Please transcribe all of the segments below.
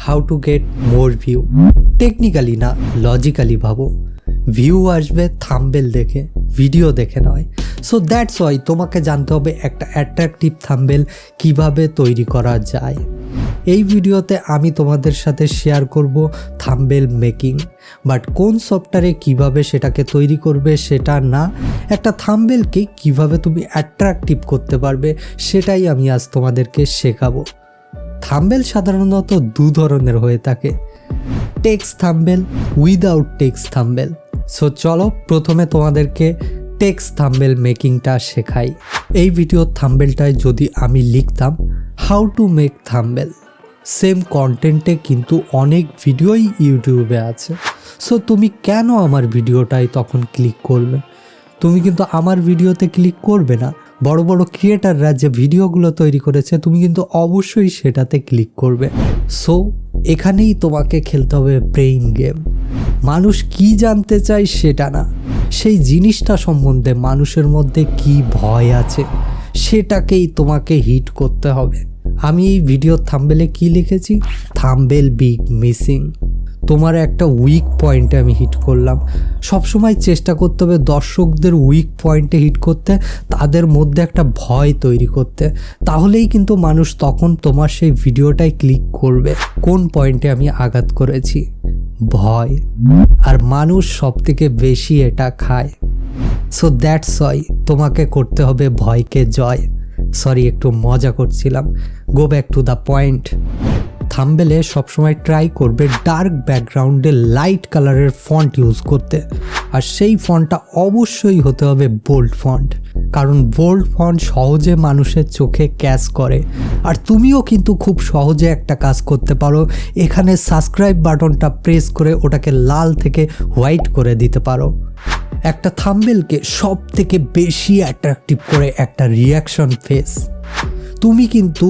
How to get more view. Technically না, logically ভাবো। View আসবে থাম্বনেল দেখে, ভিডিও দেখে নয়। সো দ্যাটস ওয়াই তোমাকে জানতে হবে একটা অ্যাট্রাকটিভ থাম্বনেল কিভাবে তৈরি করা যায়। এই ভিডিওতে আমি তোমাদের সাথে শেয়ার করব থাম্বনেল মেকিং, বাট কোন সফটওয়্যারে কিভাবে সেটাকে তৈরি করবে সেটা না, একটা থাম্বনেলকে কিভাবে তুমি অ্যাট্রাকটিভ করতে পারবে সেটাই আমি আজ তোমাদেরকে শেখাবো। থাম্বনেল সাধারণত দু ধরনের হয়ে থাকে, text thumbnail, without text thumbnail. So চলো প্রথমে তোমাদেরকে টেক্সট থাম্বনেল মেকিংটা শেখাই। এই ভিডিওর থাম্বনেলটায় যদি আমি লিখতাম how to make thumbnail, same কন্টেন্টে কিন্তু অনেক ভিডিওই ইউটিউবে আছে। সো তুমি কেন আমার ভিডিওটাই তখন ক্লিক করবে? তুমি কিন্তু আমার ভিডিওতে ক্লিক করবে না, বড় বড় ক্রিয়েটাররা যে ভিডিওগুলো তৈরি করেছে তুমি কিন্তু অবশ্যই সেটাতে ক্লিক করবে। সো এখানেই তোমাকে খেলতে হবে ব্রেইন গেম। মানুষ কি জানতে চায় সেটা না, সেই জিনিসটা সম্বন্ধে মানুষের মধ্যে কি ভয় আছে সেটাকেই তোমাকে হিট করতে হবে। আমি এই ভিডিওর থাম্বনেলে কি লিখেছি? Thumbnail big missing. তোমার একটা উইক পয়েন্টে আমি হিট করলাম। সবসময় চেষ্টা করতে হবে দর্শকদের উইক পয়েন্টে হিট করতে, তাদের মধ্যে একটা ভয় তৈরি করতে, তাহলেই কিন্তু মানুষ তখন তোমার সেই ভিডিওটাই ক্লিক করবে। কোন পয়েন্টে আমি আঘাত করেছি? ভয়। আর মানুষ সব থেকে বেশি এটা খায়। সো দ্যাটস ওয়াই তোমাকে করতে হবে ভয়কে জয়। সরি, একটু মজা করছিলাম। Go back to the point. থাম্বনেলে সবসময় ট্রাই করবে ডার্ক ব্যাকগ্রাউন্ডে লাইট কালারের ফন্ট ইউজ করতে, আর সেই ফন্টটা অবশ্যই হতে হবে বোল্ড ফন্ট, কারণ বোল্ড ফন্ট সহজে মানুষের চোখে ক্যাচ করে। আর তুমিও কিন্তু খুব সহজে একটা কাজ করতে পারো, এখানে সাবস্ক্রাইব বাটনটা প্রেস করে ওটাকে লাল থেকে হোয়াইট করে দিতে পারো। একটা থাম্বনেলকে সব থেকে বেশি অ্যাট্রাকটিভ করে একটা রিয়াকশন ফেস। তুমি কিন্তু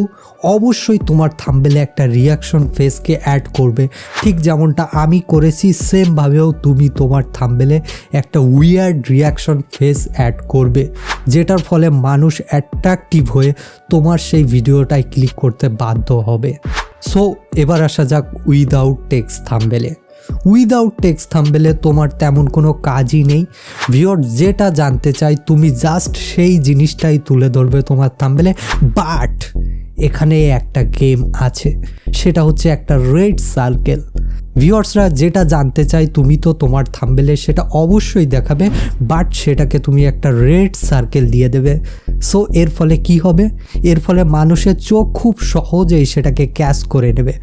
অবশ্যই তোমার থাম্বনেলে একটা রিয়াকশন ফেসকে অ্যাড করবে, ঠিক যেমনটা আমি করেছি সেমভাবেও তুমি তোমার থাম্বনেলে একটা উইয়ার্ড রিয়াকশন ফেস অ্যাড করবে, যেটার ফলে মানুষ অ্যাট্রাকটিভ হয়ে তোমার সেই ভিডিওটায় ক্লিক করতে বাধ্য হবে। সো এবার আসা যাক উইদাউট টেক্সট থাম্বনেলে। উইদাউট টেক্সট থাম্বনেলে তোমার তেমন কোনো কাজই নেই। ভিউয়ার যেটা জানতে চাই তুমি জাস্ট সেই জিনিসটাই তুলে ধরবে তোমার থাম্বনেলে, বাট এখানে একটা গেম আছে, সেটা হচ্ছে একটা রেড সার্কেল। ভিউয়ার্সরা যেটা জানতে চাই তুমি তো তোমার থাম্বনেলে সেটা অবশ্যই দেখাবে, বাট সেটাকে তুমি একটা রেড সার্কেল দিয়ে দেবে। সো এর ফলে কি হবে? এর ফলে মানুষের চোখ খুব সহজেই সেটাকে ক্যাচ করে নেবে।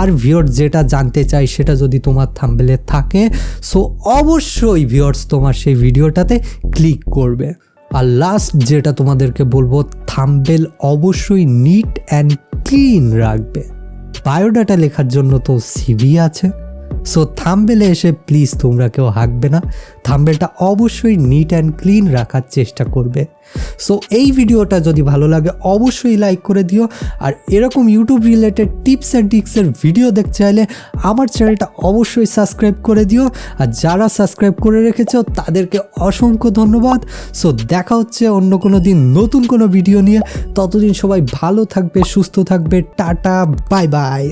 আর ভিউয়ার্স যেটা জানতে চাই সেটা যদি তোমার থাম্বনেলে থাকে, সো অবশ্যই ভিউয়ার্স তোমার সেই ভিডিওটাতে ক্লিক করবে। আর লাস্ট যেটা তোমাদেরকে বলবো, থাম্বনেল অবশ্যই নিট অ্যান্ড ক্লিন রাখবে। বায়োডাটা লেখার জন্য তো সিভি আছে। সো থাম্বনেলে এসে প্লিজ তোমরা কেউ হাঁকবে না, থাম্বনেলটা অবশ্যই নিট অ্যান্ড ক্লিন রাখার চেষ্টা করবে। সো এই ভিডিওটা যদি ভালো লাগে অবশ্যই লাইক করে দিও, আর এরকম ইউটিউব রিলেটেড টিপস অ্যান্ড ট্রিক্সের ভিডিও দেখতে চাইলে আমার চ্যানেলটা অবশ্যই সাবস্ক্রাইব করে দিও। আর যারা সাবস্ক্রাইব করে রেখেছো তাদেরকে অসংখ্য ধন্যবাদ। সো দেখা হচ্ছে অন্য কোনো দিন নতুন কোনো ভিডিও নিয়ে। ততদিন সবাই ভালো থাকবে, সুস্থ থাকবে। Tata, bye bye.